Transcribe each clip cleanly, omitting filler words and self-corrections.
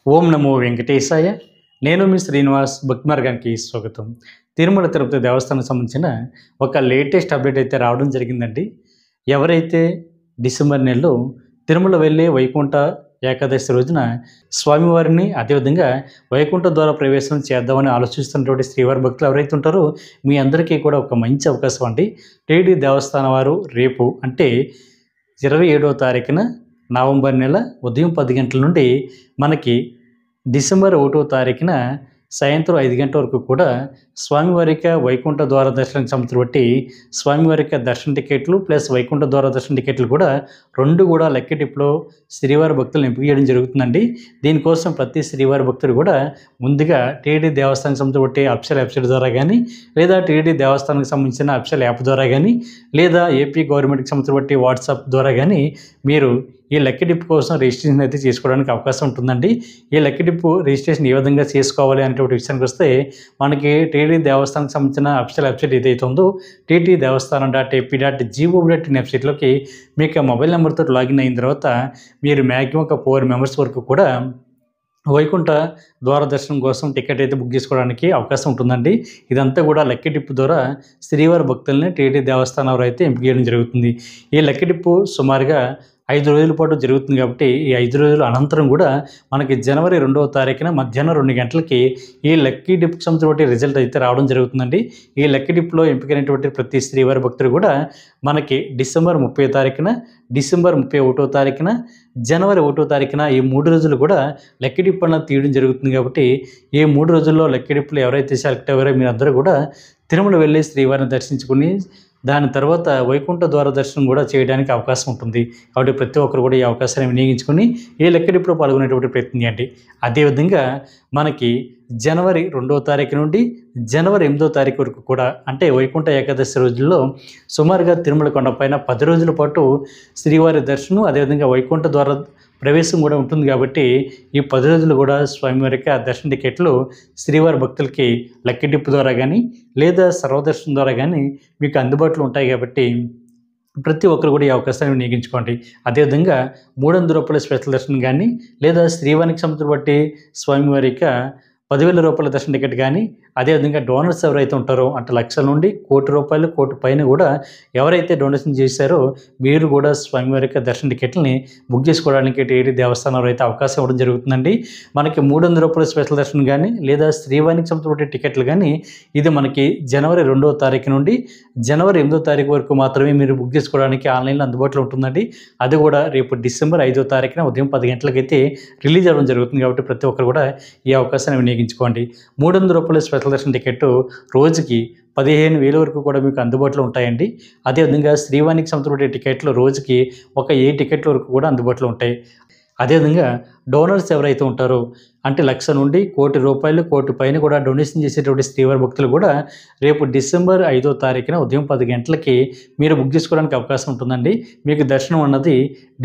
ఓం నమో వెంకటేశాయ. నేను మీ శ్రీనివాస్. భక్తి మార్గానికి స్వాగతం. తిరుమల తిరుపతి దేవస్థానం సంబంధించిన ఒక లేటెస్ట్ అప్డేట్ అయితే రావడం జరిగిందండి. ఎవరైతే డిసెంబర్ నెలలో తిరుమల వెళ్ళి వైకుంఠ ఏకాదశి రోజున స్వామివారిని అదేవిధంగా వైకుంఠ ద్వార ప్రవేశం చేద్దామని ఆలోచిస్తున్నటువంటి శ్రీవారి భక్తులు ఎవరైతే ఉంటారో మీ అందరికీ కూడా ఒక మంచి అవకాశం అండి. టీటీడీ దేవస్థానం వారు రేపు అంటే 27వ తారీఖున నవంబర్ నెల ఉదయం 10 గంటల నుండి మనకి డిసెంబర్ 1వ తారీఖున సాయంత్రం 5 గంటల వరకు కూడా స్వామివారి యొక్క వైకుంఠ ద్వార దర్శనానికి సంబంధించి బట్టి స్వామివారి యొక్క దర్శన టికెట్లు ప్లస్ వైకుంఠ ద్వార దర్శన టికెట్లు కూడా రెండు కూడా లక్కీ టిప్లో శ్రీవారి భక్తులను ఎంపిక చేయడం జరుగుతుందండి. దీనికోసం ప్రతి శ్రీవారి భక్తుడు కూడా ముందుగా టీటీడీ దేవస్థానానికి సంబంధించి బట్టి అఫీషియల్ వెబ్సైట్ ద్వారా కానీ లేదా టీటీడీ దేవస్థానానికి సంబంధించిన అఫీషియల్ యాప్ ద్వారా కానీ లేదా ఏపీ గవర్నమెంట్కి సంబంధించి బట్టి వాట్సాప్ ద్వారా కానీ మీరు ఈ లక్కీ డిప్ కోసం రిజిస్ట్రేషన్ అయితే చేసుకోవడానికి అవకాశం ఉంటుందండి. ఈ లక్కీ డిప్ రిజిస్ట్రేషన్ ఏ విధంగా చేసుకోవాలి అనేటువంటి విషయానికి వస్తే మనకి టీటీడీ దేవస్థానానికి సంబంధించిన అఫీషియల్ వెబ్సైట్ ఏదైతే ఉందో ttdevastanam.ap.gov.in వెబ్సైట్లోకి మీకు మొబైల్ నెంబర్తో లాగిన్ అయిన తర్వాత మీరు మ్యాక్సిమం ఒక 4 మెంబర్స్ వరకు కూడా వైకుంఠ ద్వార దర్శనం కోసం టికెట్ అయితే బుక్ చేసుకోవడానికి అవకాశం ఉంటుందండి. ఇదంతా కూడా లక్కీ డిప్ ద్వారా శ్రీవారి భక్తుల్ని టీటీడీ దేవస్థానం వారు అయితే ఎంపిక చేయడం జరుగుతుంది. ఈ లక్కీ డిప్ సుమారుగా 5 రోజుల పాటు జరుగుతుంది కాబట్టి ఈ 5 రోజుల అనంతరం కూడా మనకి జనవరి 2వ తారీఖున మధ్యాహ్నం 2 గంటలకి ఈ లక్కీ డిప్కి సంబంధించిన రిజల్ట్ అయితే రావడం జరుగుతుందండి. ఈ లక్కీ డిప్లో ఎంపికైనటువంటి ప్రతి శ్రీవారి భక్తులు కూడా మనకి డిసెంబర్ 30వ తారీఖున, డిసెంబర్ 31వ తారీఖున, జనవరి 1వ తారీఖున ఈ 3 రోజులు కూడా లక్కీ డిప్ అన్నది తీయడం జరుగుతుంది. కాబట్టి ఈ 3 రోజుల్లో లక్కీ డిప్లో ఎవరైతే సెలెక్ట్ అయ్యారో మీరందరూ కూడా తిరుమల వెళ్ళి శ్రీవారిని దర్శించుకుని దాని తర్వాత వైకుంఠ ద్వార దర్శనం కూడా చేయడానికి అవకాశం ఉంటుంది. కాబట్టి ప్రతి ఒక్కరు కూడా ఈ అవకాశాన్ని వినియోగించుకొని ఈ లక్కీ డిప్లో పాల్గొనేటువంటి ప్రయత్నం చేయండి. అదేవిధంగా మనకి జనవరి 2వ తారీఖు నుండి జనవరి 8వ తారీఖు వరకు కూడా అంటే వైకుంఠ ఏకాదశి రోజుల్లో సుమారుగా తిరుమల కొండపైన 10 రోజుల పాటు శ్రీవారి దర్శనం అదేవిధంగా వైకుంఠ ద్వార ప్రవేశం కూడా ఉంటుంది. కాబట్టి ఈ 10 రోజులు కూడా స్వామివారి యొక్క దర్శన టికెట్లు శ్రీవారి భక్తులకి లక్కీ డిప్ ద్వారా కానీ లేదా సర్వదర్శనం ద్వారా కానీ మీకు అందుబాటులో ఉంటాయి. కాబట్టి ప్రతి ఒక్కరు కూడా ఈ అవకాశాన్ని వినియోగించుకోండి. అదేవిధంగా 300 రూపాయల స్పెషల్ దర్శనం కానీ లేదా శ్రీవారికి సంబంధించి బట్టి స్వామివారి యొక్క 10,000 రూపాయల దర్శన టికెట్ కానీ అదేవిధంగా డోనర్స్ ఎవరైతే ఉంటారో అంటే లక్షల నుండి ₹1,00,00,000 కోటి పైన కూడా ఎవరైతే డొనేషన్ చేశారో మీరు కూడా స్వామివారి యొక్క దర్శన టికెట్లని బుక్ చేసుకోవడానికి టీటీడీ దేవస్థానం అయితే అవకాశం ఇవ్వడం జరుగుతుందండి. మనకి 300 రూపాయల స్పెషల్ దర్శనం కానీ లేదా శ్రీవారికి సంబంధించిన టికెట్లు కానీ ఇది మనకి జనవరి 2వ తారీఖు నుండి జనవరి 8వ తారీఖు వరకు మాత్రమే మీరు బుక్ చేసుకోవడానికి ఆన్లైన్లో అందుబాటులో ఉంటుందండి. అది కూడా రేపు డిసెంబర్ 5వ తారీఖున ఉదయం 10 గంటలకైతే రిలీజ్ అవ్వడం జరుగుతుంది. కాబట్టి ప్రతి ఒక్కరు కూడా ఈ అవకాశాన్ని వినియోగించుకోండి. 300 రూపాయల స్పెషల్ దర్శన టికెట్ రోజుకి 15,000 వరకు కూడా మీకు అందుబాటులో ఉంటాయండి. అదేవిధంగా శ్రీవారికి సంబంధించిన టికెట్లు రోజుకి ఒక 7 టికెట్ల వరకు కూడా అందుబాటులో ఉంటాయి. అదేవిధంగా డోనర్స్ ఎవరైతే ఉంటారో అంటే లక్ష నుండి ₹1,00,00,000 కోటి పైన కూడా డొనేషన్ చేసేటువంటి శ్రీవారి భక్తులు కూడా రేపు డిసెంబర్ 5వ తారీఖున ఉదయం 10 గంటలకి మీరు బుక్ చేసుకోవడానికి అవకాశం ఉంటుందండి. మీకు దర్శనం అన్నది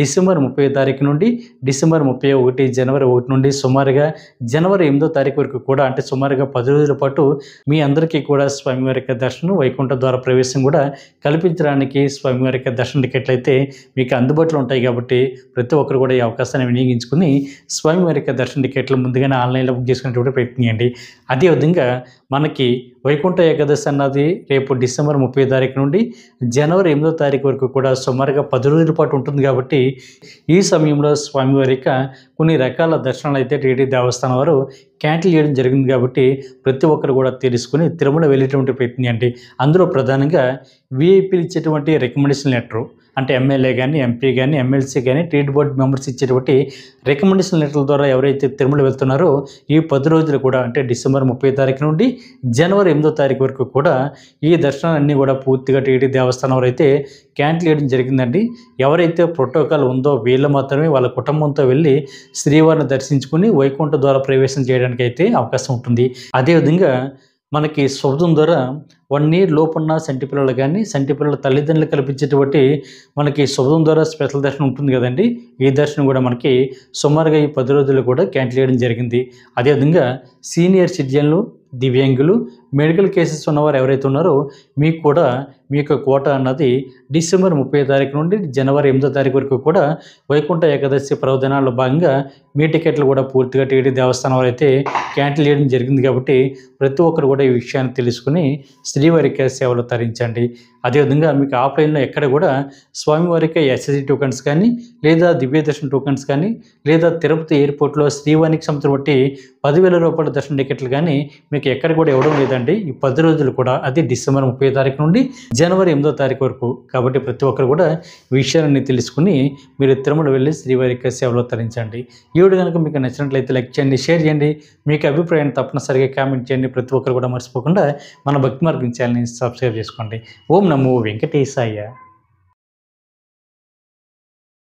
డిసెంబర్ 30వ తారీఖు నుండి డిసెంబర్ 31 జనవరి 1 నుండి సుమారుగా జనవరి 8వ తారీఖు వరకు కూడా అంటే సుమారుగా 10 రోజుల పాటు మీ అందరికీ కూడా స్వామివారి యొక్క దర్శనం వైకుంఠ ద్వార ప్రవేశం కూడా కల్పించడానికి స్వామివారి యొక్క దర్శన టికెట్లు అయితే మీకు అందుబాటులో ఉంటాయి. కాబట్టి ప్రతి ఒక్కరు కూడా ఈ అవకాశాన్ని వినియోగించుకుని స్వామివారి యొక్క దర్శన టికెట్లు ముందుగానే ఆన్లైన్లో బుక్ చేసుకునేటువంటి ప్రయత్నం చేయండి. అదేవిధంగా మనకి వైకుంఠ ఏకాదశి అన్నది రేపు డిసెంబర్ 30వ తారీఖు నుండి జనవరి 8వ తారీఖు వరకు కూడా సుమారుగా 10 రోజుల పాటు ఉంటుంది. కాబట్టి ఈ సమయంలో స్వామివారి యొక్క కొన్ని రకాల దర్శనాలు అయితే టీటీడీ దేవస్థానం వారు క్యాన్సిల్ చేయడం జరిగింది. కాబట్టి ప్రతి ఒక్కరు కూడా తెలుసుకుని తిరుమల వెళ్ళేటువంటి ప్రయత్నం చేయండి. అందులో ప్రధానంగా వీఐపీలు ఇచ్చేటువంటి రికమెండేషన్ లెటరు అంటే ఎమ్మెల్యే కానీ ఎంపీ కానీ ఎమ్మెల్సీ కానీ టీటీ బోర్డు మెంబర్స్ ఇచ్చేటువంటి రికమెండేషన్ లెటర్ల ద్వారా ఎవరైతే తిరుమల వెళ్తున్నారో ఈ 10 రోజులు కూడా అంటే డిసెంబర్ 30వ తారీఖు నుండి జనవరి 8వ తారీఖు వరకు కూడా ఈ దర్శనాలన్నీ కూడా పూర్తిగా టీటీడీ దేవస్థానం వారు అయితే క్యాన్సిల్ చేయడం జరిగిందండి. ఎవరైతే ప్రోటోకాల్ ఉందో వీళ్ళు మాత్రమే వాళ్ళ కుటుంబంతో వెళ్ళి శ్రీవారిని దర్శించుకుని వైకుంఠ ద్వారా ప్రవేశం చేయడానికి అయితే అవకాశం ఉంటుంది. అదేవిధంగా మనకి శుభ్రం ద్వారా 1 ఇయర్ లోపున్న సంటి పిల్లలు కానీ సంటి పిల్లల తల్లిదండ్రులు కల్పించేటువంటి మనకి శుభ్రం ద్వారా స్పెషల్ దర్శనం ఉంటుంది కదండి. ఈ దర్శనం కూడా మనకి సుమారుగా ఈ 10 రోజులు కూడా క్యాన్సిల్ చేయడం జరిగింది. అదేవిధంగా సీనియర్ సిటిజన్లు దివ్యాంగులు మెడికల్ కేసెస్ ఉన్నవారు ఎవరైతే ఉన్నారో మీకు కూడా మీ యొక్క కోట అన్నది డిసెంబర్ 30 తారీఖు నుండి జనవరి 8 తారీఖు వరకు కూడా వైకుంఠ ఏకాదశి పర్వదినాల్లో భాగంగా మీ టికెట్లు కూడా పూర్తిగా టీటీ దేవస్థానం వారు అయితే క్యాన్సిల్ చేయడం జరిగింది. కాబట్టి ప్రతి ఒక్కరు కూడా ఈ విషయాన్ని తెలుసుకుని శ్రీవారికి సేవలు తరించండి. అదేవిధంగా మీకు ఆఫ్లైన్లో ఎక్కడ కూడా స్వామివారికి ఎస్ఎస్డి టోకన్స్ కానీ లేదా దివ్య దర్శన టోకన్స్ కానీ లేదా తిరుపతి ఎయిర్పోర్ట్లో శ్రీవారికి సంస్థ బట్టి 10,000 రూపాయల దర్శన టికెట్లు కానీ మీకు ఎక్కడ కూడా ఇవ్వడం లేదండి. ఈ 10 రోజులు కూడా అది డిసెంబర్ 30 తారీఖు నుండి జనవరి 8 తారీఖు వరకు. కాబట్టి ప్రతి ఒక్కరు కూడా విషయాలన్నీ తెలుసుకుని మీరు తిరుమల వెళ్ళి శ్రీవారికి సేవలో తరించండి. ఈ వీడియో కనుక మీకు నచ్చినట్లయితే లైక్ చేయండి, షేర్ చేయండి. మీకు అభిప్రాయాన్ని తప్పనిసరిగా కామెంట్ చేయండి. ప్రతి ఒక్కరు కూడా మర్చిపోకుండా మన భక్తి మార్గం ఛానల్ని సబ్స్క్రైబ్ చేసుకోండి. ఓం నమో వెంకటేశాయ.